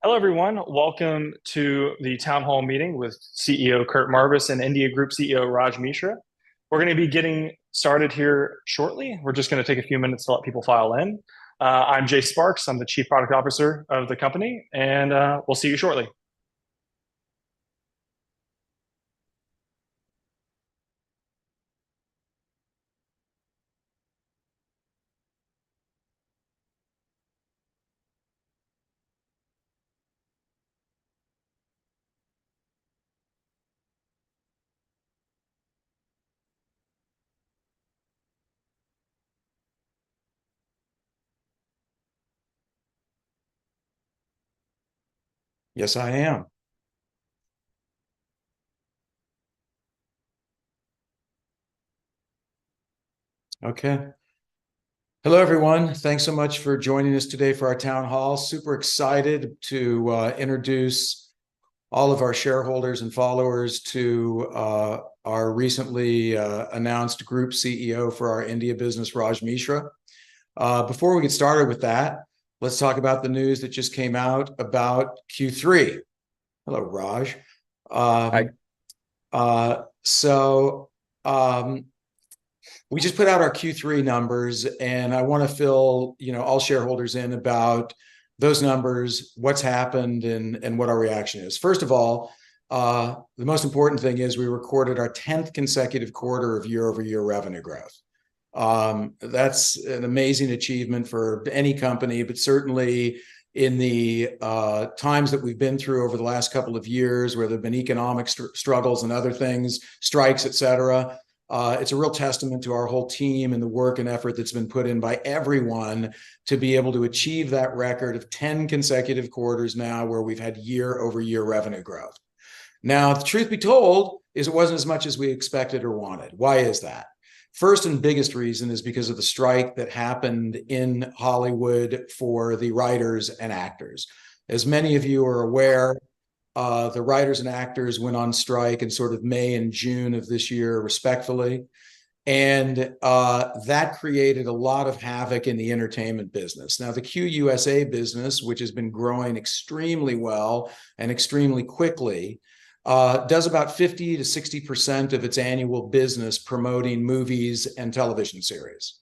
Hello, everyone. Welcome to the Town Hall meeting with CEO Curt Marvis and India Group CEO Raj Mishra. We're going to be getting started here shortly. We're just going to take a few minutes to let people file in. I'm Jay Sparks. I'm the Chief Product Officer of the company, and we'll see you shortly. Yes, I am. Okay. Hello, everyone. Thanks so much for joining us today for our town hall. Super excited to introduce all of our shareholders and followers to our recently announced group CEO for our India business, Raj Mishra. Before we get started with that, let's talk about the news that just came out about Q3. Hello, Raj. Hi. So we just put out our Q3 numbers, and I want to fill all shareholders in about those numbers, what's happened, and what our reaction is. First of all, the most important thing is we recorded our 10th consecutive quarter of year-over-year revenue growth. That's an amazing achievement for any company, but certainly in the times that we've been through over the last couple of years, where there have been economic struggles and other things, strikes, et cetera, it's a real testament to our whole team and the work and effort that's been put in by everyone to be able to achieve that record of 10 consecutive quarters now where we've had year-over-year revenue growth. Now, the truth be told is it wasn't as much as we expected or wanted. Why is that? First and biggest reason is because of the strike that happened in Hollywood for the writers and actors. As many of you are aware, the writers and actors went on strike in sort of May and June of this year, respectively. And that created a lot of havoc in the entertainment business. Now, the QUSA business, which has been growing extremely well and extremely quickly, does about 50 to 60% of its annual business promoting movies and television series.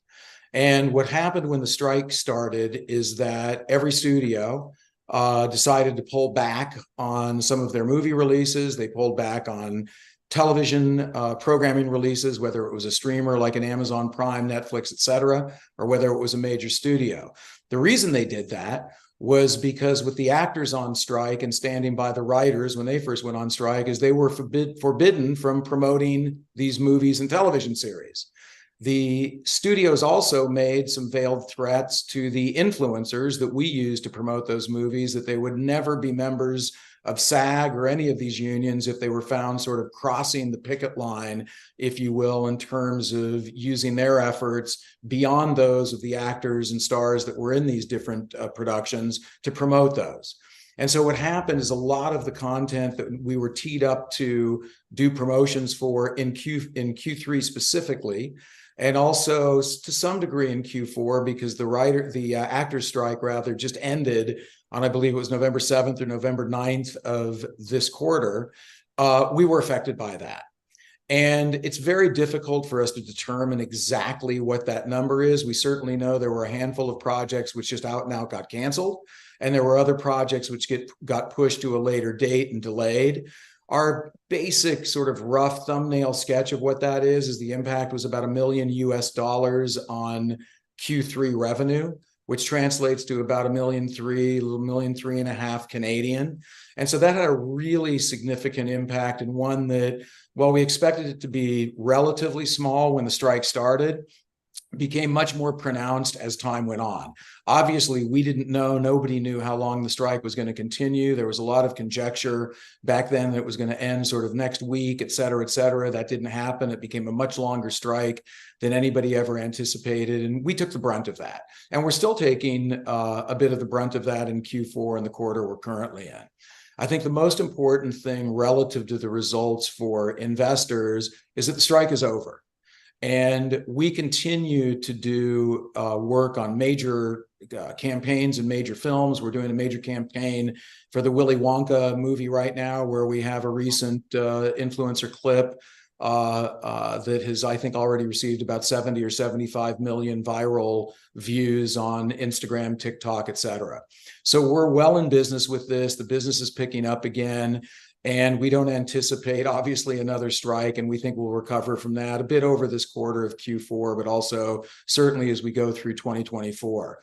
And what happened when the strike started is that every studio decided to pull back on some of their movie releases. They pulled back on television programming releases, whether it was a streamer like an Amazon Prime, Netflix, et cetera, or whether it was a major studio. The reason they did that was because with the actors on strike and standing by the writers when they first went on strike, is they were forbidden from promoting these movies and television series. The studios also made some veiled threats to the influencers that we use to promote those movies, that they would never be members of SAG or any of these unions if they were found sort of crossing the picket line, if you will, in terms of using their efforts beyond those of the actors and stars that were in these different productions to promote those. And so what happened is a lot of the content that we were teed up to do promotions for in Q3 specifically, and also to some degree in Q4, because the actors strike rather just ended on, I believe it was November 7th or November 9th of this quarter, we were affected by that. And it's very difficult for us to determine exactly what that number is. We certainly know there were a handful of projects which just out and out got canceled, and there were other projects which got pushed to a later date and delayed. Our basic sort of rough thumbnail sketch of what that is the impact was about $1 million on Q3 revenue, which translates to about $1.3 million, $1.3 million Canadian. And so that had a really significant impact, and one that, while we expected it to be relatively small when the strike started, became much more pronounced as time went on. Obviously, we didn't know, nobody knew how long the strike was going to continue. There was a lot of conjecture back then that it was going to end sort of next week, et cetera, et cetera. That didn't happen. It became a much longer strike than anybody ever anticipated. And we took the brunt of that. And we're still taking a bit of the brunt of that in Q4 and the quarter we're currently in. I think the most important thing relative to the results for investors is that the strike is over. And we continue to do work on major campaigns and major films. We're doing a major campaign for the Willy Wonka movie right now, where we have a recent influencer clip that has, I think, already received about 70 or 75 million viral views on Instagram, TikTok, et cetera. So we're well in business with this. The business is picking up again. And we don't anticipate, obviously, another strike, and we think we'll recover from that a bit over this quarter of Q4, but also certainly as we go through 2024.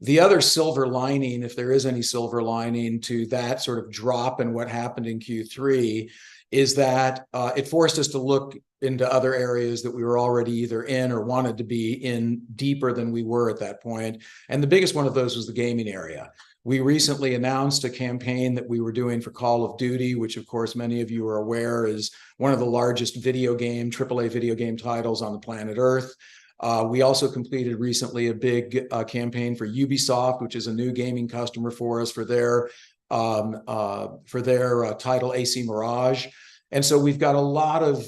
The other silver lining, if there is any silver lining to that sort of drop in what happened in Q3, is that it forced us to look into other areas that we were already either in or wanted to be in deeper than we were at that point. And the biggest one of those was the gaming area. We recently announced a campaign that we were doing for Call of Duty, which of course many of you are aware is one of the largest AAA video game titles on the planet Earth. We also completed recently a big campaign for Ubisoft, which is a new gaming customer for us for their title AC Mirage. And so we've got a lot of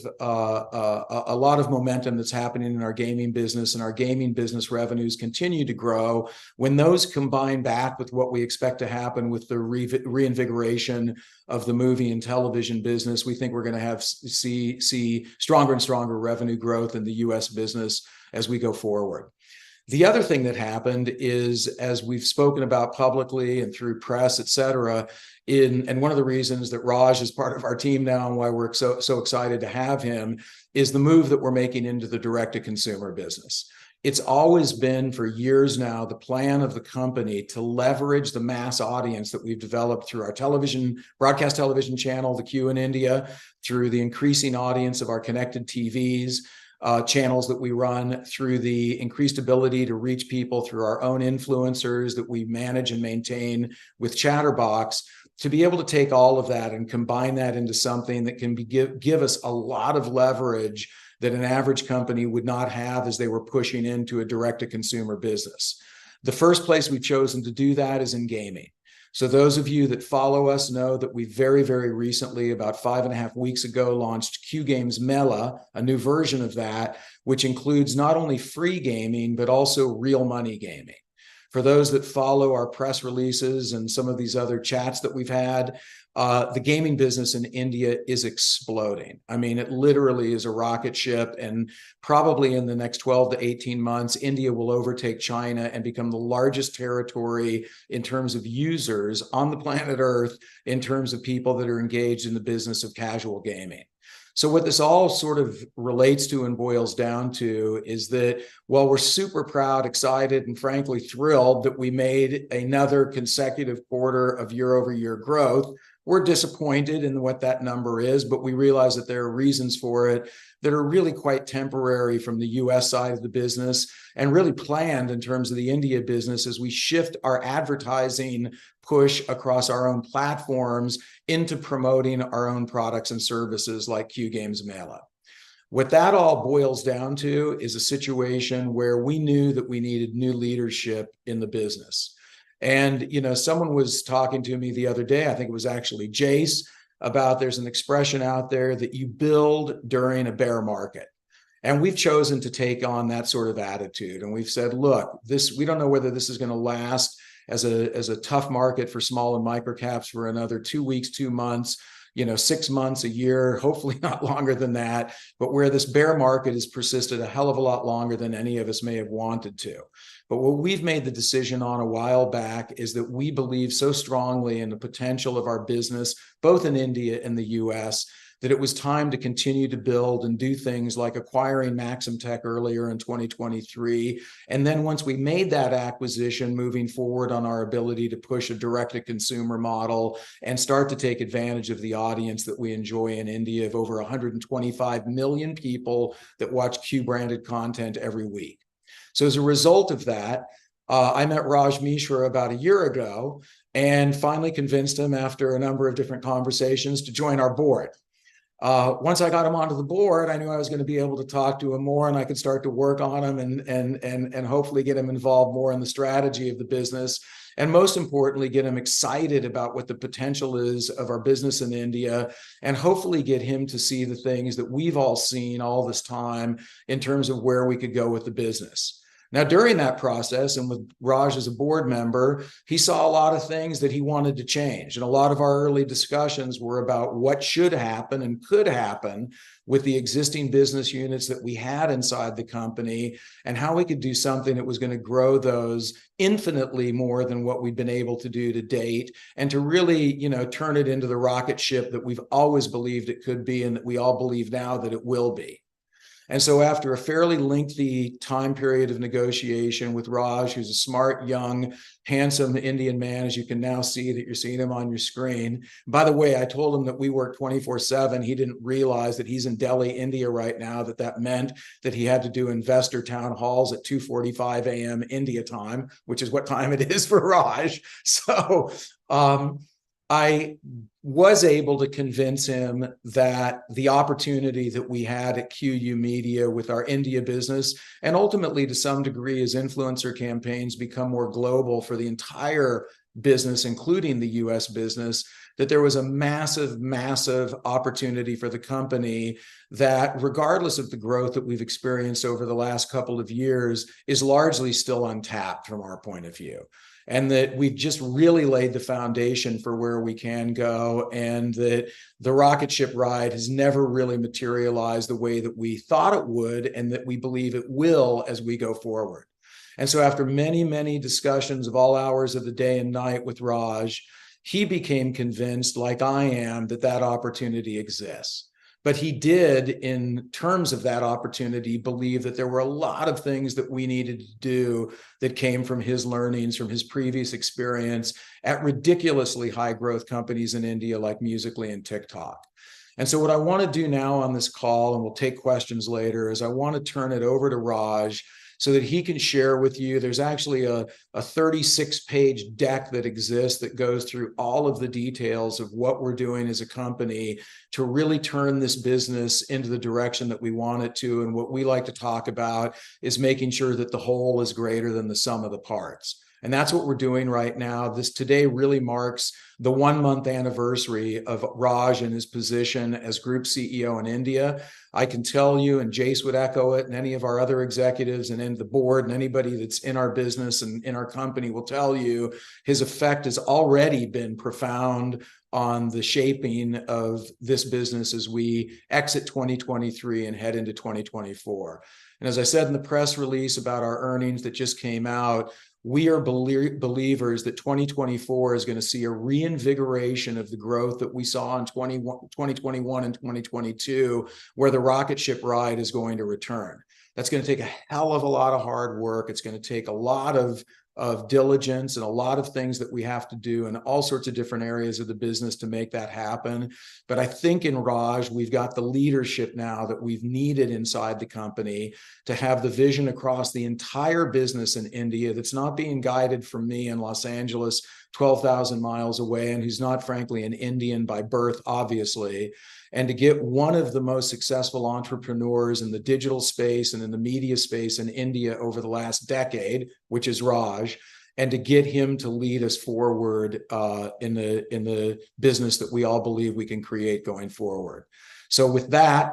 momentum that's happening in our gaming business, and our gaming business revenues continue to grow. When those combine back with what we expect to happen with the reinvigoration of the movie and television business, we think we're going to see stronger and stronger revenue growth in the U.S. business as we go forward. The other thing that happened is, as we've spoken about publicly and through press, et cetera, and one of the reasons that Raj is part of our team now and why we're so excited to have him is the move that we're making into the direct-to-consumer business. It's always been for years now the plan of the company to leverage the mass audience that we've developed through our broadcast television channel, the Q in India, through the increasing audience of our connected TVs, channels that we run, through the increased ability to reach people through our own influencers that we manage and maintain with Chatterbox, to be able to take all of that and combine that into something that can give us a lot of leverage that an average company would not have as they were pushing into a direct-to-consumer business. The first place we've chosen to do that is in gaming. So those of you that follow us know that we very, very recently, about 5.5 weeks ago, launched Q Games Mela, a new version of that, which includes not only free gaming, but also real money gaming. For those that follow our press releases and some of these other chats that we've had, the gaming business in India is exploding. I mean, it literally is a rocket ship, and probably in the next 12 to 18 months, India will overtake China and become the largest territory in terms of users on the planet Earth, in terms of people that are engaged in the business of casual gaming. So what this all sort of relates to and boils down to is that while we're super proud, excited, and frankly thrilled that we made another consecutive quarter of year-over-year growth, we're disappointed in what that number is, but we realize that there are reasons for it that are really quite temporary from the US side of the business, and really planned in terms of the India business as we shift our advertising push across our own platforms into promoting our own products and services like Q Games Mela. What that all boils down to is a situation where we knew that we needed new leadership in the business. And, you know, someone was talking to me the other day, I think it was actually Jace, about there's an expression out there that you build during a bear market. And we've chosen to take on that sort of attitude. And we've said, look, we don't know whether this is going to last as a tough market for small and micro caps for another 2 weeks, 2 months, 6 months, a year, hopefully not longer than that, but where this bear market has persisted a hell of a lot longer than any of us may have wanted to. But what we've made the decision on a while back is that we believe so strongly in the potential of our business, both in India and the US, that it was time to continue to build and do things like acquiring Maxim Tech earlier in 2023. And then once we made that acquisition, moving forward on our ability to push a direct-to-consumer model and start to take advantage of the audience that we enjoy in India of over 125 million people that watch Q-branded content every week. So as a result of that, I met Raj Mishra about a year ago and finally convinced him, after a number of different conversations, to join our board. Once I got him onto the board, I knew I was going to be able to talk to him more, and I could start to work on him and hopefully get him involved more in the strategy of the business. And most importantly, get him excited about what the potential is of our business in India, and hopefully get him to see the things that we've all seen all this time in terms of where we could go with the business. Now, during that process, and with Raj as a board member, he saw a lot of things that he wanted to change. And a lot of our early discussions were about what should happen and could happen with the existing business units that we had inside the company, and how we could do something that was going to grow those infinitely more than what we've been able to do to date, and to really, turn it into the rocket ship that we've always believed it could be, and that we all believe now that it will be. And so after a fairly lengthy time period of negotiation with Raj, who's a smart, young, handsome Indian man, as you can now see that you're seeing him on your screen. By the way, I told him that we work 24/7. He didn't realize that he's in Delhi, India right now, that meant that he had to do investor town halls at 2:45 a.m. India time, which is what time it is for Raj. So I was able to convince him that the opportunity that we had at QU Media with our India business, and ultimately to some degree as influencer campaigns become more global for the entire business, including the US business, that there was a massive, massive opportunity for the company that, regardless of the growth that we've experienced over the last couple of years, is largely still untapped from our point of view. And that we've just really laid the foundation for where we can go, and that the rocket ship ride has never really materialized the way that we thought it would, and that we believe it will as we go forward. And so after many, many discussions of all hours of the day and night with Raj, he became convinced, like I am, that that opportunity exists. But he did, in terms of that opportunity, believe that there were a lot of things that we needed to do that came from his learnings, from his previous experience at ridiculously high growth companies in India like Musical.ly and TikTok. And so what I want to do now on this call, and we'll take questions later, is I want to turn it over to Raj so that he can share with you. There's actually a 36-page deck that exists that goes through all of the details of what we're doing as a company to really turn this business into the direction that we want it to. And what we like to talk about is making sure that the whole is greater than the sum of the parts. And that's what we're doing right now. This today really marks the 1-month anniversary of Raj and his position as Group CEO in India. I can tell you, and Jace would echo it, and any of our other executives and in the board and anybody that's in our business and in our company will tell you, his effect has already been profound on the shaping of this business as we exit 2023 and head into 2024. And as I said in the press release about our earnings that just came out, we are believers that 2024 is going to see a reinvigoration of the growth that we saw in 2021 and 2022, where the rocket ship ride is going to return. That's going to take a hell of a lot of hard work. It's going to take a lot of diligence and a lot of things that we have to do in all sorts of different areas of the business to make that happen. But I think in Raj, we've got the leadership now that we've needed inside the company to have the vision across the entire business in India that's not being guided from me in Los Angeles, 12,000 miles away, and who's not, frankly, an Indian by birth, obviously. And to get one of the most successful entrepreneurs in the digital space and in the media space in India over the last decade, which is Raj, and to get him to lead us forward in the business that we all believe we can create going forward. So with that,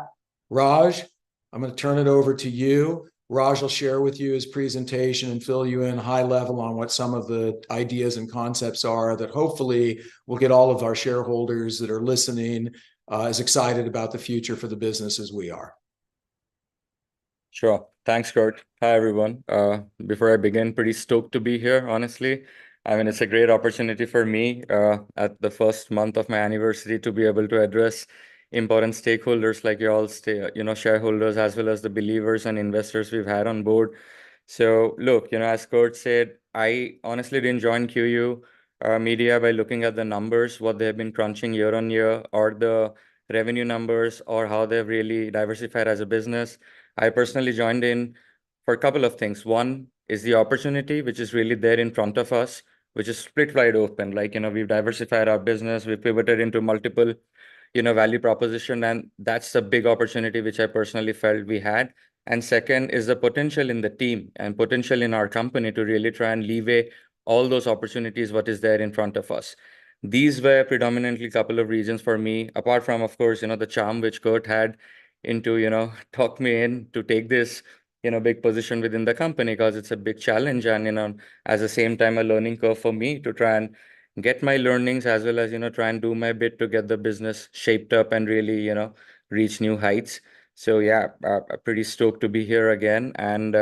Raj, I'm going to turn it over to you. Raj will share with you his presentation and fill you in high level on what some of the ideas and concepts are that hopefully will get all of our shareholders that are listening as excited about the future for the business as we are. Sure. Thanks, Curt. Hi, everyone. Before I begin, pretty stoked to be here, honestly. I mean, it's a great opportunity for me at the first month of my anniversary to be able to address important stakeholders like you all, shareholders, as well as the believers and investors we've had on board. So look, as Curt said, I honestly didn't join QU Media by looking at the numbers, what they have been crunching year on year, or the revenue numbers, or how they've really diversified as a business. I personally joined in for a couple of things. One is the opportunity, which is really there in front of us, which is split wide open. Like, we've diversified our business, we've pivoted into multiple, value proposition. And that's the big opportunity which I personally felt we had. And second is the potential in the team and potential in our company to really try and leeway all those opportunities, what is there in front of us. These were predominantly a couple of reasons for me, apart from, of course, the charm which Curt had into, talk me in to take this, big position within the company, because it's a big challenge and, at the same time, a learning curve for me to try and get my learnings as well as, try and do my bit to get the business shaped up and really, reach new heights. So yeah, pretty stoked to be here again. And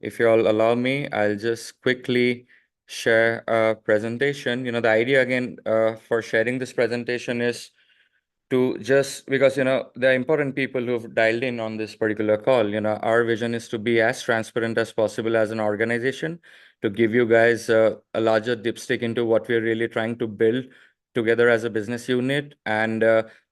if you all allow me, I'll just quickly share a presentation. The idea again for sharing this presentation is to just because there are important people who've dialed in on this particular call. Our vision is to be as transparent as possible as an organization, to give you guys a larger dipstick into what we're really trying to build together as a business unit, and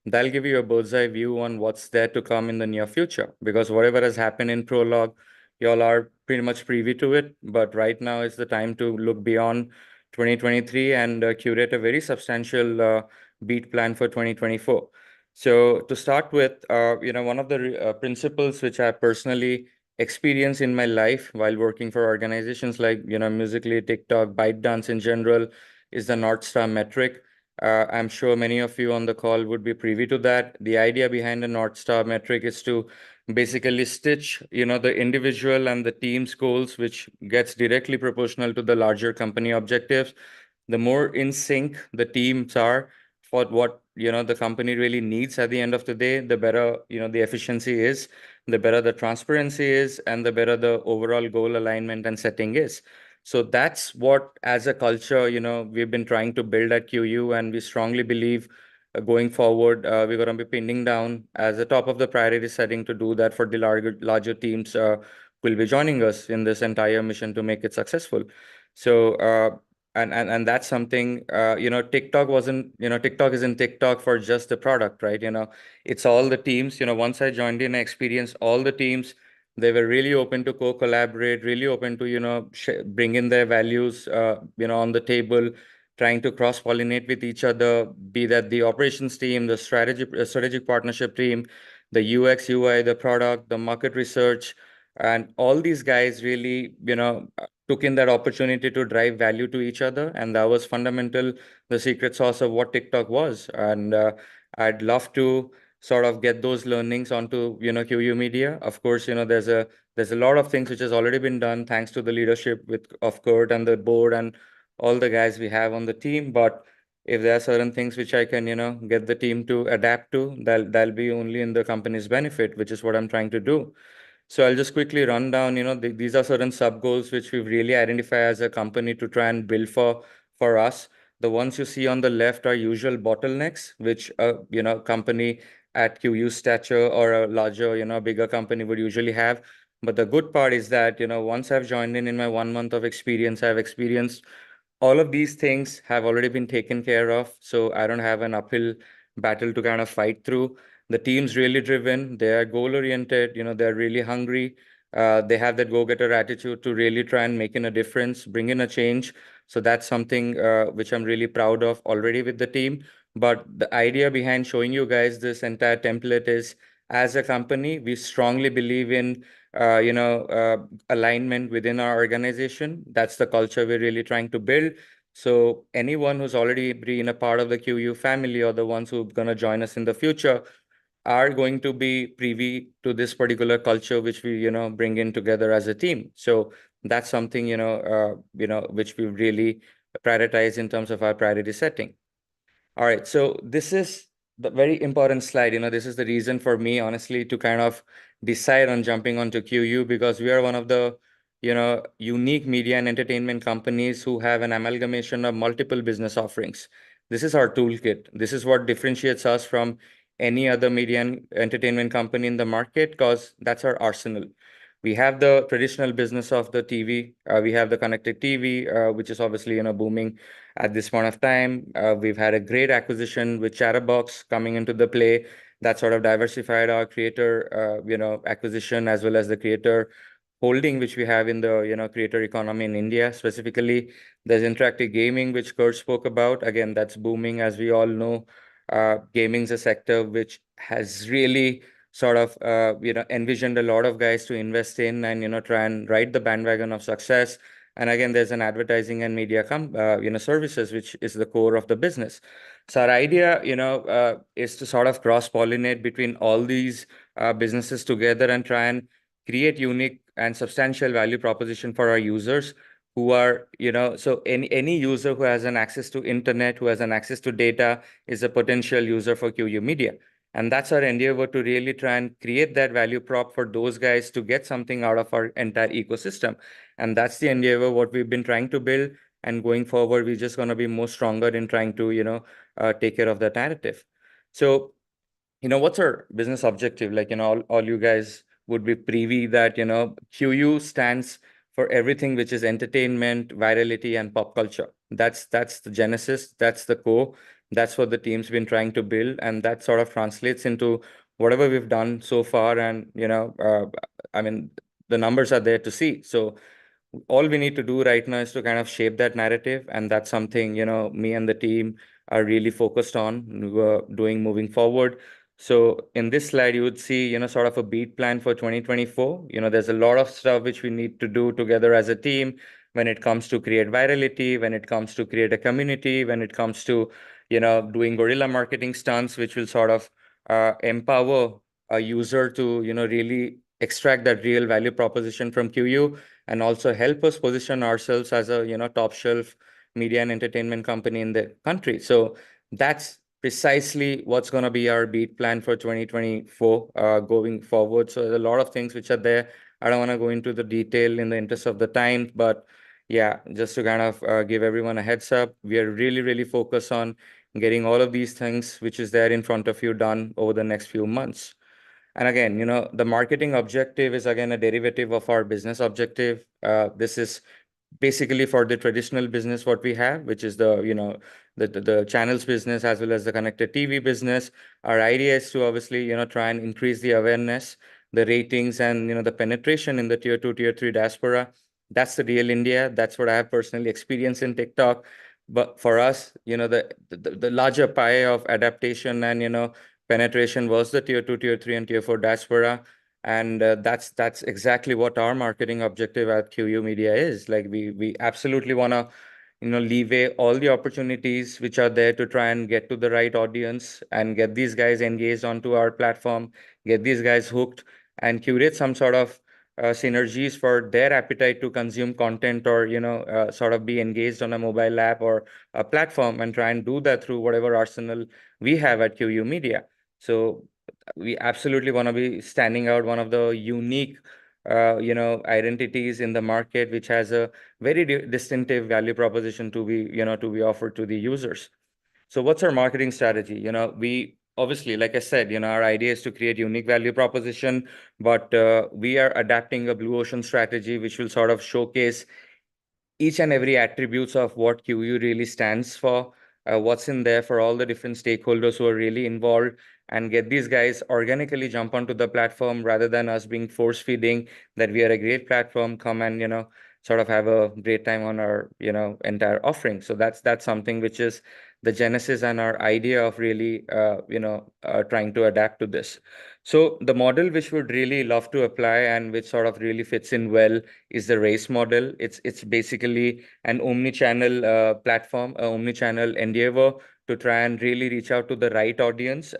that'll give you a bird's eye view on what's there to come in the near future, because whatever has happened in prologue, y'all are pretty much privy to it, but right now is the time to look beyond 2023 and curate a very substantial beat plan for 2024. So to start with, one of the principles which I personally experienced in my life while working for organizations like, Musically, TikTok, ByteDance in general, is the North Star metric. I'm sure many of you on the call would be privy to that. The idea behind the North Star metric is to basically stitch, the individual and the team's goals, which gets directly proportional to the larger company objectives. The more in sync the teams are for what the company really needs at the end of the day, the better the efficiency is, the better the transparency is, and the better the overall goal alignment and setting is. So that's what, as a culture, we've been trying to build at QU, and we strongly believe going forward, we're going to be pinning down as the top of the priority setting to do that for the larger teams will be joining us in this entire mission to make it successful. So and that's something TikTok wasn't, TikTok isn't TikTok for just the product, right? It's all the teams. Once I joined in, I experienced all the teams. They were really open to co-collaborate, really open to bring in their values on the table, trying to cross-pollinate with each other, be that the operations team, the strategic partnership team, the UX, UI, the product, the market research, and all these guys really took in that opportunity to drive value to each other. And that was fundamental, the secret sauce of what TikTok was. And I'd love to sort of get those learnings onto, QU Media. Of course, there's a lot of things which has already been done thanks to the leadership of Curt and the board and all the guys we have on the team. But if there are certain things which I can, get the team to adapt to, that'll be only in the company's benefit, which is what I'm trying to do. So I'll just quickly run down, these are certain sub goals which we've really identified as a company to try and build for us. The ones you see on the left are usual bottlenecks, which company at QU stature or a larger, bigger company would usually have. But the good part is that, once I've joined in my 1 month of experience, I've experienced all of these things have already been taken care of. So I don't have an uphill battle to kind of fight through. The team's really driven. They are goal oriented. They're really hungry. They have that go-getter attitude to really try and make in a difference, bring in a change. So that's something which I'm really proud of already with the team. But the idea behind showing you guys this entire template is, as a company, we strongly believe in alignment within our organization. That's the culture we're really trying to build. So anyone who's already been a part of the QU family or the ones who are going to join us in the future are going to be privy to this particular culture, which we, bring in together as a team. So that's something, which we really prioritize in terms of our priority setting. All right, so this is the very important slide. This is the reason for me, honestly, to kind of decide on jumping onto QU, because we are one of the, unique media and entertainment companies who have an amalgamation of multiple business offerings. This is our toolkit. This is what differentiates us from any other media and entertainment company in the market, because that's our arsenal. We have the traditional business of the TV. We have the connected TV, which is obviously, booming at this point of time. We've had a great acquisition with Chatterbox coming into the play that sort of diversified our creator, acquisition, as well as the creator holding, which we have in the, creator economy in India. Specifically, there's interactive gaming, which Curt spoke about. Again, that's booming, as we all know. gaming's a sector which has really sort of envisioned a lot of guys to invest in and try and ride the bandwagon of success. And again, there's an advertising and media services, which is the core of the business. So our idea, is to sort of cross-pollinate between all these businesses together and try and create unique and substantial value proposition for our users who are, so any user who has an access to internet, who has an access to data is a potential user for QU Media. And that's our endeavor, to really try and create that value prop for those guys to get something out of our entire ecosystem. And that's the endeavor, what we've been trying to build. And going forward, we're just going to be more stronger in trying to, take care of that narrative. So, what's our business objective? Like, all you guys would be privy that, QU stands for everything which is entertainment, virality, and pop culture. That's the genesis. That's the core. That's what the team's been trying to build, and that sort of translates into whatever we've done so far. And I mean, the numbers are there to see. So all we need to do right now is to kind of shape that narrative, and that's something me and the team are really focused on doing moving forward. So in this slide, you would see sort of a beat plan for 2024. There's a lot of stuff which we need to do together as a team when it comes to create virality, when it comes to create a community, when it comes to doing guerrilla marketing stunts, which will sort of empower a user to really extract that real value proposition from QU, and also help us position ourselves as a top shelf media and entertainment company in the country. So that's precisely what's going to be our beat plan for 2024 going forward. So there's a lot of things which are there. I don't want to go into the detail in the interest of the time, but yeah, just to kind of give everyone a heads up, we are really, really focused on getting all of these things which is there in front of you done over the next few months. And again, the marketing objective is again a derivative of our business objective. This is basically for the traditional business what we have, which is the channels business as well as the connected TV business. Our idea is to obviously try and increase the awareness, the ratings, and the penetration in the tier 2, tier 3 diaspora. That's the real India. That's what I have personally experienced in TikTok. But for us, the larger pie of adaptation and penetration was the tier 2, tier 3, and tier 4 diaspora. And that's exactly what our marketing objective at QU Media is. Like we absolutely want to leeway all the opportunities which are there to try and get to the right audience and get these guys engaged onto our platform, get these guys hooked, and curate some sort of synergies for their appetite to consume content, or sort of be engaged on a mobile app or a platform, and try and do that through whatever arsenal we have at QU Media. So we absolutely want to be standing out, one of the unique identities in the market, which has a very distinctive value proposition to be offered to the users. So what's our marketing strategy? We obviously, like I said, our idea is to create unique value proposition, but we are adapting a blue ocean strategy, which will sort of showcase each and every attributes of what QU really stands for, what's in there for all the different stakeholders who are really involved, and get these guys organically jump onto the platform rather than us being force feeding that we are a great platform, come and sort of have a great time on our entire offering. So that's something which is the genesis and our idea of really trying to adapt to this. So the model which would really love to apply and which sort of really fits in well is the race model. It's basically an omni-channel platform, an omni-channel endeavor to try and really reach out to the right audience.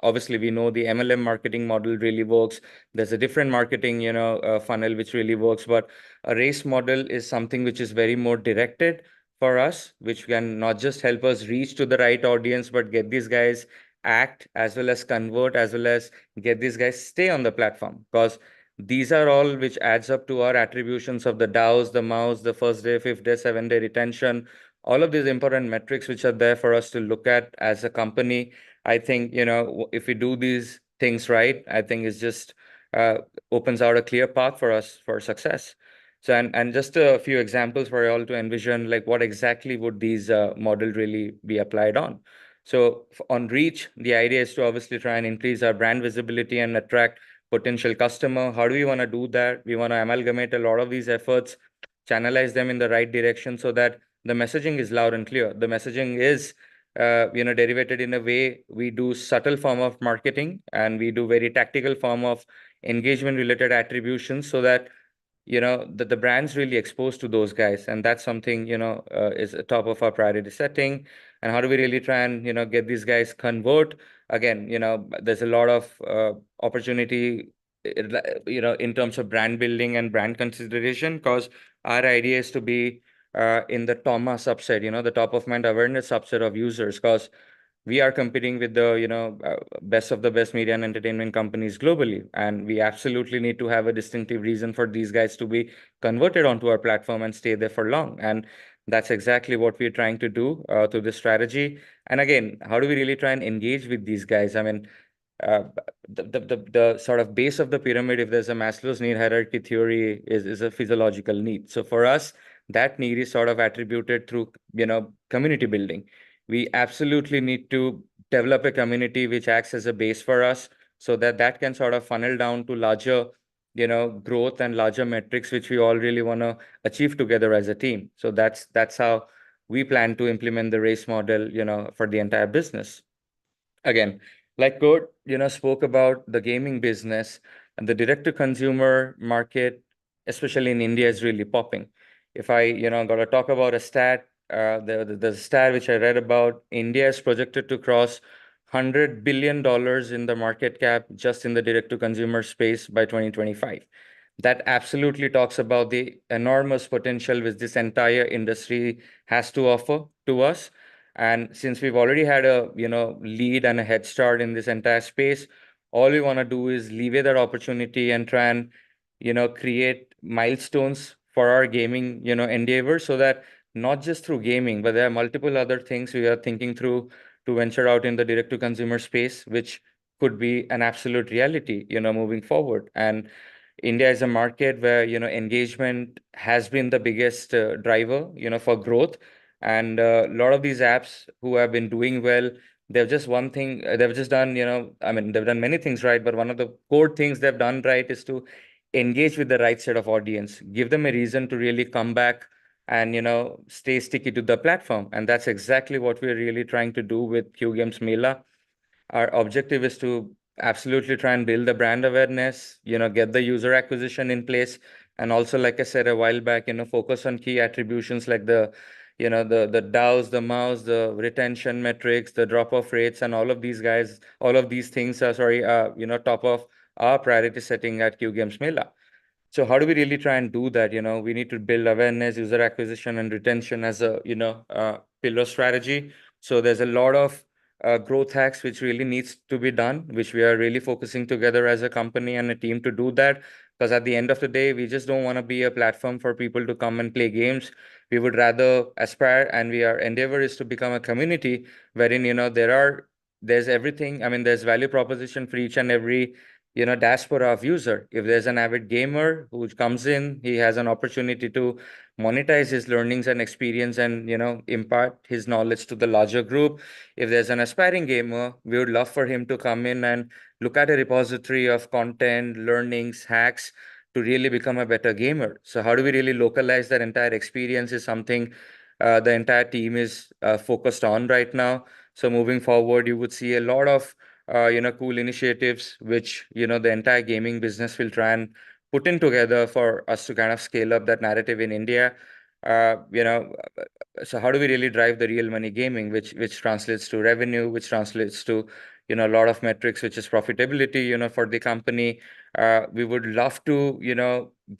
Obviously we know the MLM marketing model really works. There's a different marketing, funnel which really works, but a race model is something which is very more directed for us, which can not just help us reach to the right audience, but get these guys act as well as convert, as well as get these guys stay on the platform, because these are all which adds up to our attributions of the DAOs, the MAUs, the first day, 5th day, 7th day retention, all of these important metrics which are there for us to look at as a company. I think, if we do these things right, I think it's just opens out a clear path for us for success. So, and just a few examples for you all to envision, like what exactly would these model really be applied on. So on reach, the idea is to obviously try and increase our brand visibility and attract potential customer. How do we want to do that? We want to amalgamate a lot of these efforts, channelize them in the right direction so that the messaging is loud and clear. The messaging is derivated in a way we do subtle form of marketing and we do very tactical form of engagement related attributions so that the brand's really exposed to those guys, and that's something is at top of our priority setting. And how do we really try and get these guys convert? Again, there's a lot of opportunity in terms of brand building and brand consideration, because our idea is to be in the TOMA subset, the top of mind awareness subset of users, because we are competing with the best of the best media and entertainment companies globally, and we absolutely need to have a distinctive reason for these guys to be converted onto our platform and stay there for long. And that's exactly what we're trying to do through this strategy. And again, how do we really try and engage with these guys? I mean, uh, the sort of base of the pyramid, if there's a Maslow's need hierarchy theory, is a physiological need. So for us, that need is sort of attributed through community building. We absolutely need to develop a community which acts as a base for us, so that that can sort of funnel down to larger growth and larger metrics which we all really want to achieve together as a team. So that's how we plan to implement the race model for the entire business. Again, like Curt, spoke about the gaming business, and the direct to consumer market, especially in India, is really popping. If I, got to talk about a stat, the stat which I read about, India is projected to cross $100 billion in the market cap just in the direct to consumer space by 2025. That absolutely talks about the enormous potential which this entire industry has to offer to us. And since we've already had a lead and a head start in this entire space, all we want to do is leverage that opportunity and try and create milestones for our gaming endeavor, so that not just through gaming, but there are multiple other things we are thinking through to venture out in the direct to consumer space, which could be an absolute reality moving forward. And India is a market where engagement has been the biggest driver for growth. And a lot of these apps who have been doing well, they've just one thing, they've just done, I mean, they've done many things right, but one of the core things they've done right is to engage with the right set of audience, give them a reason to really come back and stay sticky to the platform. And that's exactly what we're really trying to do with Q Games Mela. Our objective is to absolutely try and build the brand awareness, get the user acquisition in place, and also, like I said a while back, focus on key attributions like the DAOs, the MAUs, the retention metrics, the drop-off rates, and all of these things are top of our priority setting at Q Games Mela. So how do we really try and do that? We need to build awareness, user acquisition, and retention as a pillar strategy. So there's a lot of growth hacks which really needs to be done, which we are really focusing together as a company and a team to do that. Because at the end of the day, we just don't want to be a platform for people to come and play games. We would rather aspire, and our endeavor is to become a community wherein there's everything. I mean, there's value proposition for each and every diaspora of user. If there's an avid gamer who comes in, he has an opportunity to monetize his learnings and experience and impart his knowledge to the larger group. If there's an aspiring gamer, we would love for him to come in and look at a repository of content, learnings, hacks to really become a better gamer. So how do we really localize that entire experience is something the entire team is focused on right now. So moving forward, you would see a lot of cool initiatives, which, the entire gaming business will try and put in together for us to kind of scale up that narrative in India. Uh, you know, so how do we really drive the real money gaming, which translates to revenue, which translates to, a lot of metrics, which is profitability, for the company. We would love to,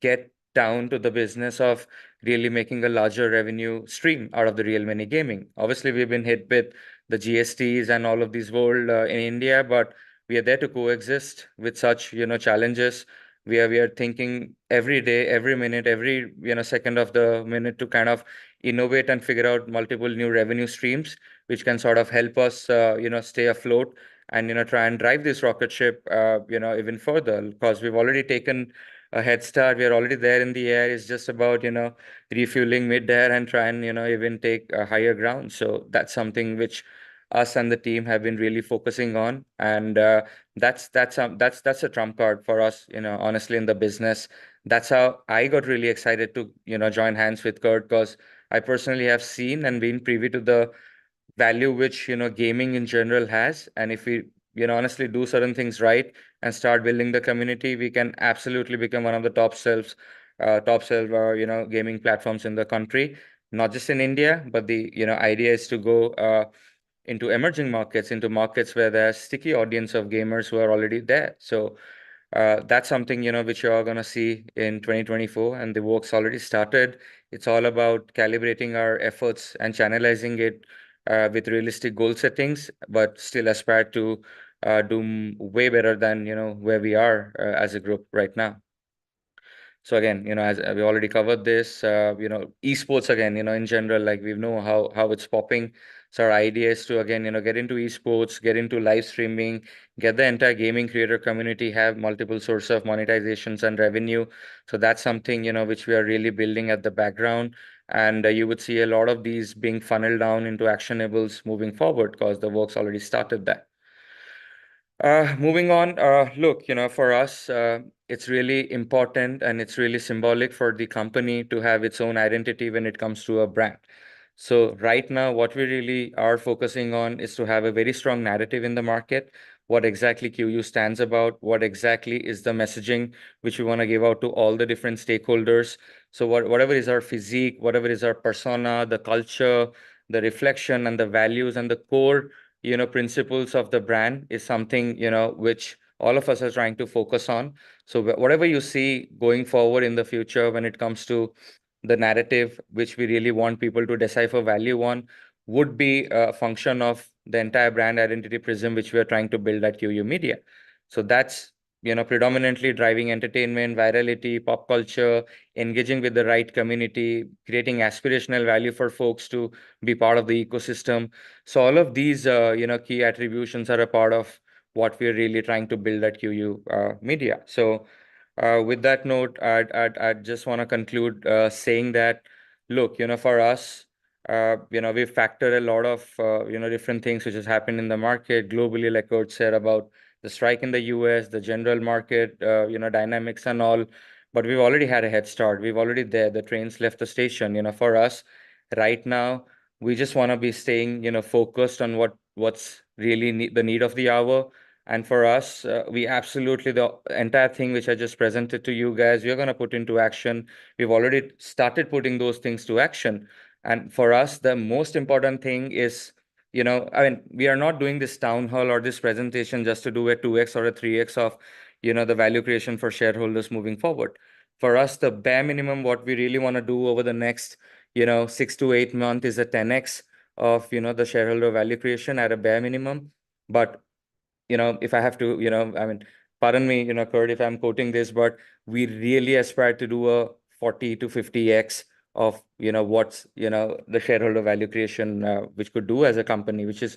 get down to the business of really making a larger revenue stream out of the real money gaming. Obviously, we've been hit with the GSTs and all of these world in India, but we are there to coexist with such challenges. We are thinking every day, every minute, every second of the minute to kind of innovate and figure out multiple new revenue streams, which can sort of help us stay afloat and try and drive this rocket ship even further, because we've already taken a head start. We are already there in the air. It's just about refueling mid-air and try and even take a higher ground. So that's something which us and the team have been really focusing on, and that's a trump card for us, honestly, in the business. That's how I got really excited to join hands with Curt, because I personally have seen and been privy to the value which, gaming in general has. And if we, honestly do certain things right and start building the community, we can absolutely become one of the top sell, gaming platforms in the country, not just in India, but the, idea is to go into emerging markets, into markets where there's sticky audience of gamers who are already there. So that's something, which you're going to see in 2024, and the work's already started. It's all about calibrating our efforts and channelizing it with realistic goal settings, but still aspire to do way better than, where we are as a group right now. So again, as we already covered this, esports again, in general, like we know how it's popping. So our idea is to again, get into esports, get into live streaming, get the entire gaming creator community, have multiple sources of monetizations and revenue. So that's something, which we are really building at the background. And you would see a lot of these being funneled down into actionables moving forward because the work's already started there. Moving on, look, for us, it's really important and it's really symbolic for the company to have its own identity when it comes to a brand. So right now, what we really are focusing on is to have a very strong narrative in the market. What exactly QU stands about, what exactly is the messaging which we want to give out to all the different stakeholders. So whatever is our physique, whatever is our persona, the culture, the reflection and the values and the core principles of the brand is something, which all of us are trying to focus on. So whatever you see going forward in the future when it comes to the narrative, which we really want people to decipher value on, would be a function of the entire brand identity prism, which we are trying to build at QU Media. So that's, predominantly driving entertainment, virality, pop culture, engaging with the right community, creating aspirational value for folks to be part of the ecosystem. So all of these, key attributions are a part of what we're really trying to build at QU Media. So with that note, I'd just want to conclude saying that, look, for us, we've factored a lot of, different things which has happened in the market globally, like Curt said about the strike in the US, the general market, dynamics and all. But we've already had a head start. We've already there. The trains left the station. For us, right now, we just want to be staying, focused on what's really the need of the hour. And for us, we absolutely, the entire thing which I just presented to you guys, we're going to put into action. We've already started putting those things to action. And for us, the most important thing is, I mean, we are not doing this town hall or this presentation just to do a 2x or a 3x of, the value creation for shareholders moving forward. For us, the bare minimum, what we really want to do over the next, 6 to 8 months is a 10x of, the shareholder value creation at a bare minimum. But if I have to, I mean, pardon me, Curt, if I'm quoting this, but we really aspire to do a 40 to 50x of, what's, the shareholder value creation, which could do as a company, which is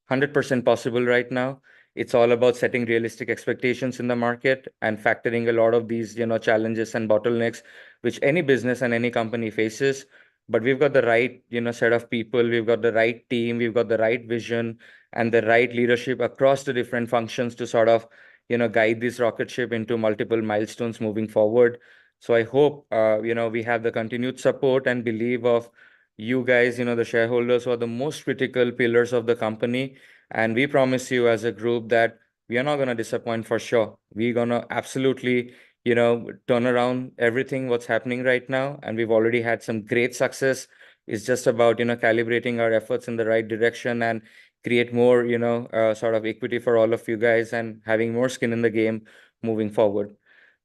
100% possible right now. It's all about setting realistic expectations in the market and factoring a lot of these, challenges and bottlenecks, which any business and any company faces. But we've got the right, set of people, we've got the right team, we've got the right vision and the right leadership across the different functions to sort of, guide this rocket ship into multiple milestones moving forward. So I hope, we have the continued support and belief of you guys, the shareholders who are the most critical pillars of the company. And we promise you as a group that we are not going to disappoint for sure. We're going to absolutely, turn around everything what's happening right now. And we've already had some great success. It's just about, calibrating our efforts in the right direction and create more, sort of equity for all of you guys and having more skin in the game moving forward.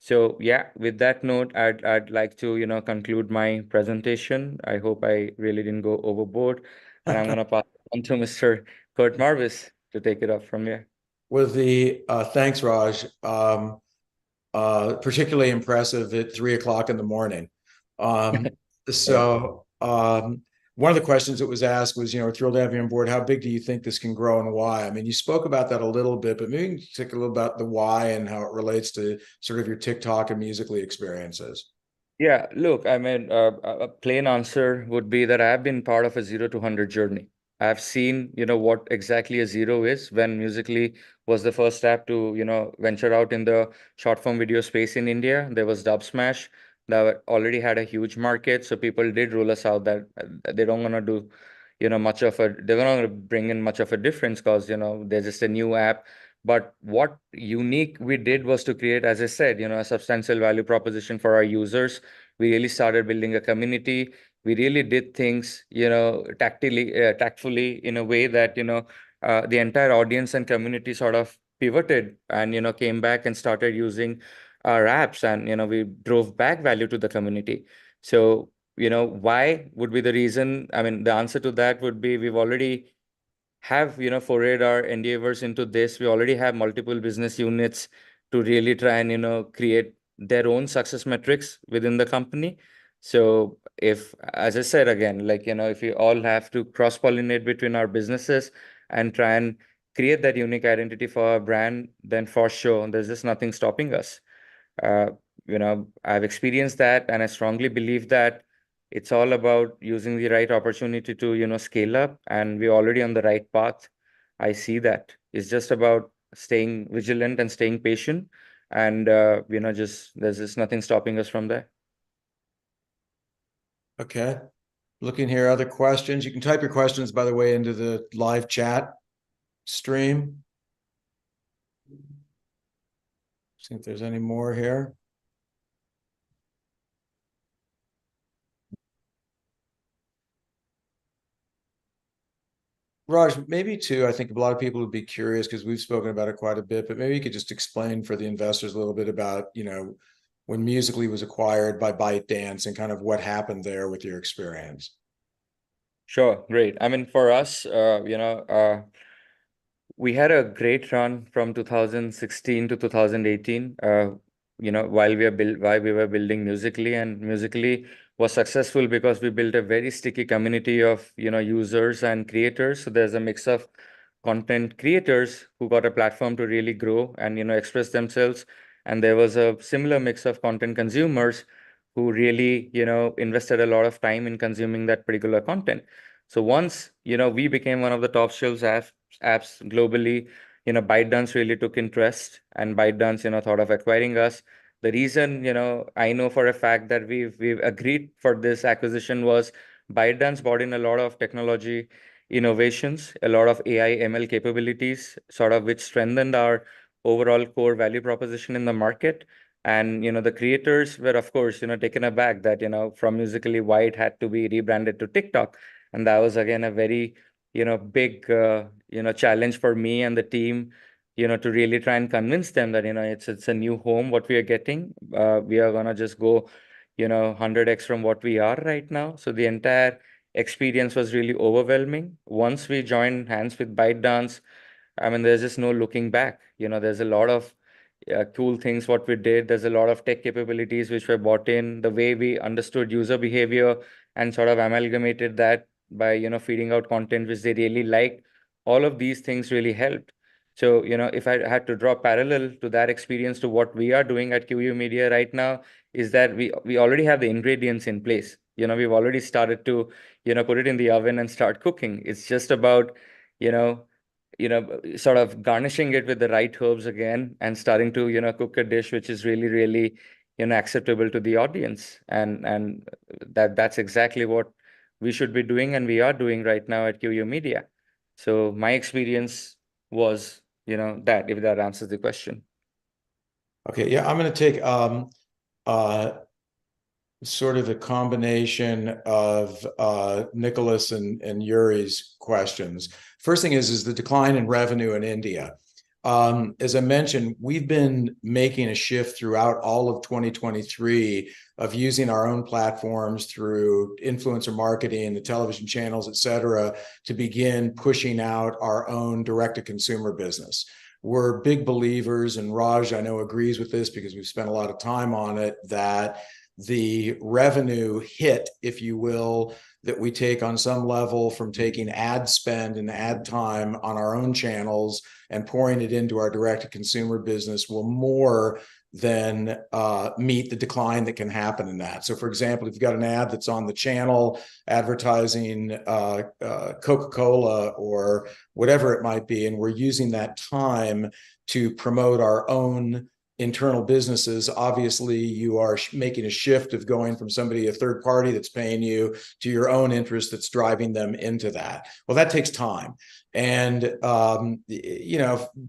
So yeah, with that note, I'd like to, conclude my presentation. I hope I really didn't go overboard. And I'm going to pass it on to Mr. Curt Marvis to take it up from here. With the thanks, Raj. Particularly impressive at 3 o'clock in the morning. One of the questions that was asked was, we're thrilled to have you on board. How big do you think this can grow and why? I mean, you spoke about that a little bit, but maybe you can talk a little about the why and how it relates to sort of your TikTok and Musical.ly experiences. Yeah, look, I mean, a plain answer would be that I've been part of a 0 to 100 journey. I've seen, what exactly a zero is when Musical.ly was the first app to, venture out in the short form video space in India. There was Dub Smash that already had a huge market. So people did rule us out that they don't want to do, much of a, they're not going to bring in much of a difference because, they're just a new app. But what unique we did was to create, as I said, a substantial value proposition for our users. We really started building a community. We really did things, tactfully in a way that, the entire audience and community sort of pivoted and, came back and started using our apps, and, we drove back value to the community. So, why would be the reason? I mean, the answer to that would be we've already have, forayed our endeavors into this. We already have multiple business units to really try and, create their own success metrics within the company. So if, as I said again, like, if we all have to cross-pollinate between our businesses and try and create that unique identity for our brand, then for sure, there's just nothing stopping us. Uh, I've experienced that, and I strongly believe that it's all about using the right opportunity to, scale up, and we're already on the right path. I see that. It's just about staying vigilant and staying patient, and just there's just nothing stopping us from there. Okay. Looking here, other questions. You can type your questions, by the way, into the live chat stream. See if there's any more here. Raj, maybe too, I think a lot of people would be curious because we've spoken about it quite a bit, but maybe you could just explain for the investors a little bit about, when Musical.ly was acquired by ByteDance and kind of what happened there with your experience. Sure, great. I mean, for us, we had a great run from 2016 to 2018. While we were building Musical.ly, and Musical.ly was successful because we built a very sticky community of, users and creators. So there's a mix of content creators who got a platform to really grow and, express themselves. And there was a similar mix of content consumers who really, invested a lot of time in consuming that particular content. So once, we became one of the top shelves apps globally, ByteDance really took interest, and ByteDance, thought of acquiring us. The reason, I know for a fact that we've agreed for this acquisition was ByteDance brought in a lot of technology innovations, a lot of AI ML capabilities, sort of which strengthened our overall core value proposition in the market. And, the creators were, of course, taken aback that, from Musical.ly, why it had to be rebranded to TikTok. And that was, again, a very, big, challenge for me and the team, to really try and convince them that, it's a new home, what we are getting. We are going to just go, 100x from what we are right now. So the entire experience was really overwhelming. Once we joined hands with ByteDance, I mean, there's just no looking back. There's a lot of cool things what we did. There's a lot of tech capabilities which were brought in, the way we understood user behavior and sort of amalgamated that by, feeding out content which they really liked. All of these things really helped. So, if I had to draw parallel to that experience to what we are doing at QU Media right now, is that we already have the ingredients in place. We've already started to, put it in the oven and start cooking. It's just about, you know, sort of garnishing it with the right herbs again and starting to, cook a dish which is really, really, acceptable to the audience. And that's exactly what we should be doing, and we are doing right now at QU Media. So my experience was, that, if that answers the question. Okay, yeah, I'm going to take sort of a combination of Nicholas and Yuri's questions. First thing is the decline in revenue in India. As I mentioned, we've been making a shift throughout all of 2023 of using our own platforms through influencer marketing, the television channels, et cetera, to begin pushing out our own direct-to-consumer business. We're big believers, and Raj, I know, agrees with this because we've spent a lot of time on it, that the revenue hit, if you will, that we take on some level from taking ad spend and ad time on our own channels and pouring it into our direct-to-consumer business will more than meet the decline that can happen in that. So, for example, if you've got an ad that's on the channel advertising Coca-Cola or whatever it might be, and we're using that time to promote our own internal businesses, obviously you are making a shift of going from a third party that's paying you to your own interest that's driving them into that. Well, that takes time. And, the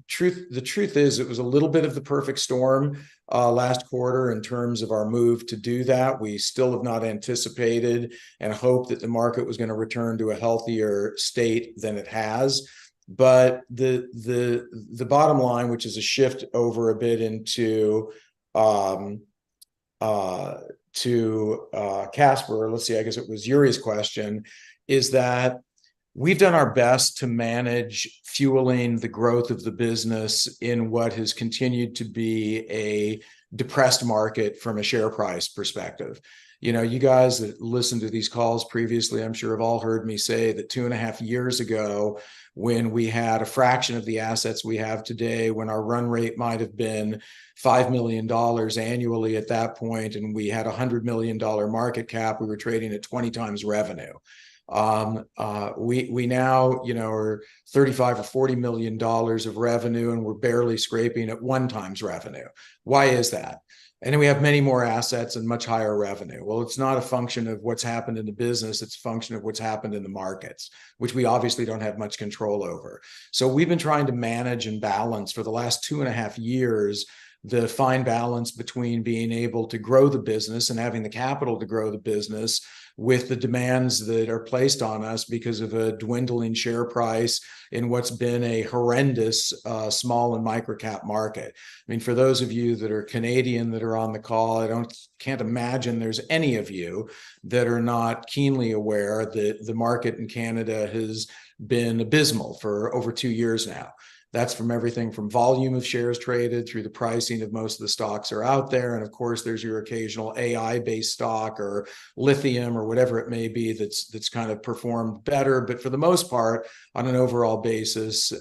truth is it was a little bit of the perfect storm last quarter in terms of our move to do that. We still have not anticipated and hoped that the market was going to return to a healthier state than it has. But the bottom line, which is a shift over a bit into Casper, let's see, I guess it was Yuri's question, is that we've done our best to manage fueling the growth of the business in what has continued to be a depressed market from a share price perspective. You guys that listened to these calls previously, I'm sure have all heard me say that 2.5 years ago, when we had a fraction of the assets we have today, when our run rate might have been $5 million annually at that point, and we had a $100 million market cap, we were trading at 20 times revenue. We now, are 35 or $40 million of revenue, and we're barely scraping at 1 times revenue. Why is that? And then we have many more assets and much higher revenue. Well, it's not a function of what's happened in the business. It's a function of what's happened in the markets, which we obviously don't have much control over. So we've been trying to manage and balance for the last 2.5 years the fine balance between being able to grow the business and having the capital to grow the business with the demands that are placed on us because of a dwindling share price in what's been a horrendous small and micro cap market. I mean, for those of you that are Canadian that are on the call, can't imagine there's any of you that are not keenly aware that the market in Canada has been abysmal for over 2 years now. That's from everything from volume of shares traded through the pricing of most of the stocks are out there. And of course, there's your occasional AI-based stock or lithium or whatever it may be that's kind of performed better. But for the most part, on an overall basis,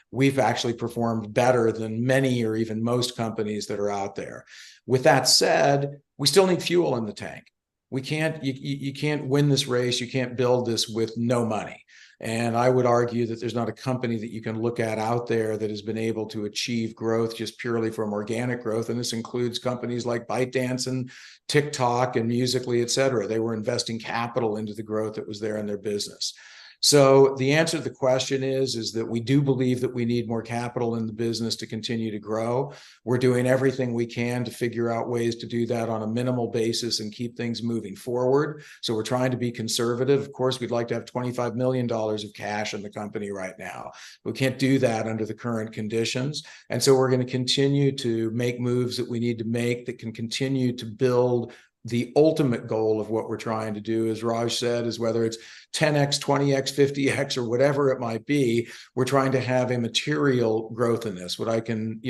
we've actually performed better than many or even most companies that are out there. With that said, we still need fuel in the tank. You can't win this race. You can't build this with no money. And I would argue that there's not a company that you can look at out there that has been able to achieve growth just purely from organic growth. And this includes companies like ByteDance and TikTok and Musical.ly, et cetera. They were investing capital into the growth that was there in their business. So the answer to the question is that we do believe that we need more capital in the business to continue to grow. We're doing everything we can to figure out ways to do that on a minimal basis and keep things moving forward. So we're trying to be conservative. Of course, we'd like to have $25 million of cash in the company right now. We can't do that under the current conditions. And so we're going to continue to make moves that we need to make that can continue to build the ultimate goal of what we're trying to do, as Raj said, is whether it's 10x, 20x, 50x, or whatever it might be, we're trying to have a material growth in this. What I think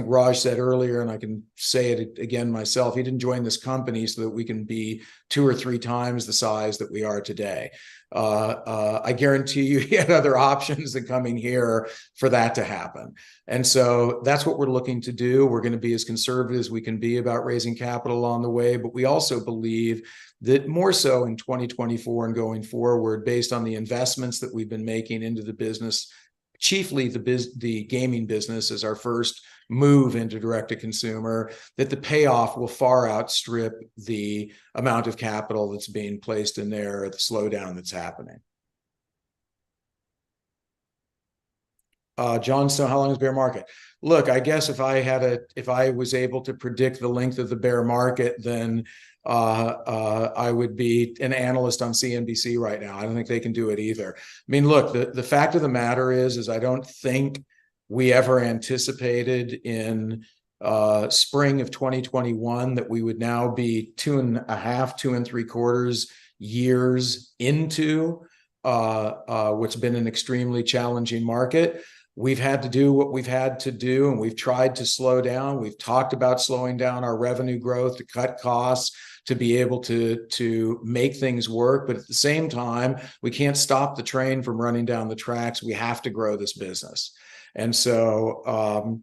Raj said earlier, and I can say it again myself, he didn't join this company so that we can be 2 or 3 times the size that we are today. I guarantee you he had other options than coming here for that to happen. And so that's what we're looking to do. We're going to be as conservative as we can be about raising capital along the way, but we also believe that more so in 2024 and going forward, based on the investments that we've been making into the business, chiefly the gaming business as our first move into direct-to-consumer, that the payoff will far outstrip the amount of capital that's being placed in there, or the slowdown that's happening. John, so how long is bear market? Look, I guess if I was able to predict the length of the bear market, then I would be an analyst on CNBC right now. I don't think they can do it either. I mean, look, the fact of the matter is I don't think we ever anticipated in spring of 2021 that we would now be 2.5, 2 3/4 years into what's been an extremely challenging market. We've had to do what we've had to do, and we've tried to slow down. We've talked about slowing down our revenue growth to cut costs, to be able to make things work. But at the same time, we can't stop the train from running down the tracks. We have to grow this business. And so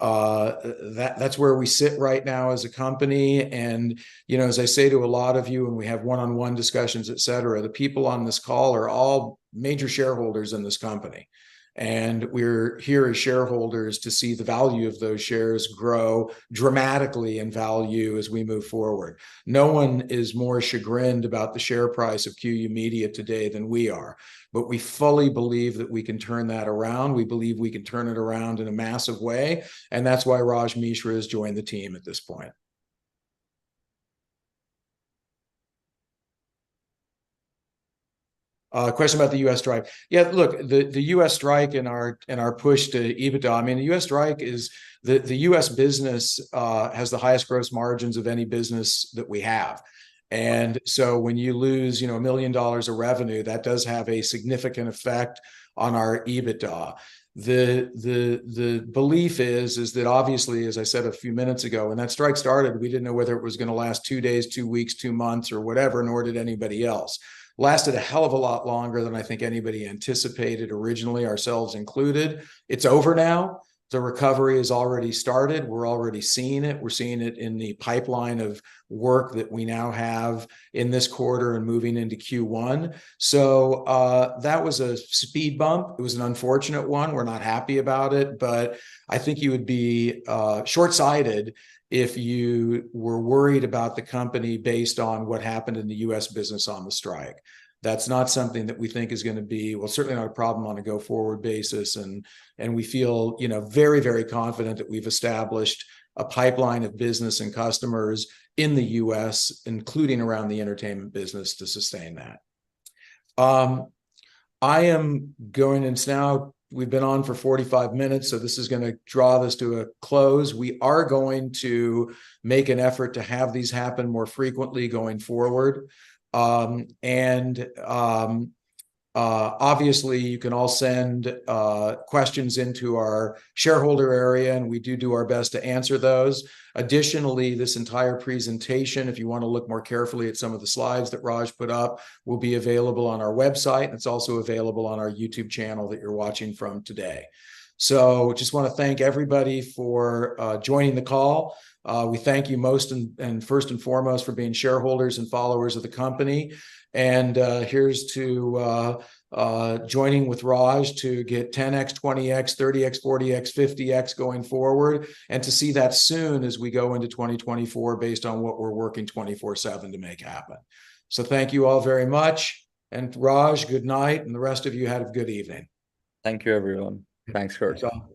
that's where we sit right now as a company. And, as I say to a lot of you, and we have one-on-one discussions, et cetera, the people on this call are all major shareholders in this company. And we're here as shareholders to see the value of those shares grow dramatically in value as we move forward. No one is more chagrined about the share price of QU Media today than we are, but we fully believe that we can turn that around. We believe we can turn it around in a massive way, and that's why Raj Mishra has joined the team at this point. Question about the U.S. strike. Yeah, look, the U.S. strike and our push to EBITDA. I mean, the U.S. strike is the U.S. business has the highest gross margins of any business that we have. And so when you lose, $1 million of revenue, that does have a significant effect on our EBITDA. The belief is that obviously, as I said a few minutes ago, when that strike started, we didn't know whether it was going to last 2 days, 2 weeks, 2 months, or whatever, nor did anybody else. Lasted a hell of a lot longer than I think anybody anticipated originally, ourselves included. It's over now. The recovery has already started. We're already seeing it. We're seeing it in the pipeline of work that we now have in this quarter and moving into Q1. So that was a speed bump. It was an unfortunate one. We're not happy about it, but I think you would be short-sighted if you were worried about the company based on what happened in the U.S. business on the strike. That's not something that we think is going to be, well, certainly not a problem on a go-forward basis. And we feel, very, very confident that we've established a pipeline of business and customers in the U.S., including around the entertainment business, to sustain that. I am going, and it's now, we've been on for 45 minutes, so this is going to draw this to a close. We are going to make an effort to have these happen more frequently going forward. Obviously, you can all send questions into our shareholder area, and we do our best to answer those. Additionally, this entire presentation, if you want to look more carefully at some of the slides that Raj put up, will be available on our website, and it's also available on our YouTube channel that you're watching from today. So just want to thank everybody for joining the call. We thank you most and first and foremost for being shareholders and followers of the company. And here's to joining with Raj to get 10x, 20x, 30x, 40x, 50x going forward, and to see that soon as we go into 2024 based on what we're working 24/7 to make happen. So thank you all very much. And Raj, good night. And the rest of you have a good evening. Thank you, everyone. Thanks, Curt. That's all.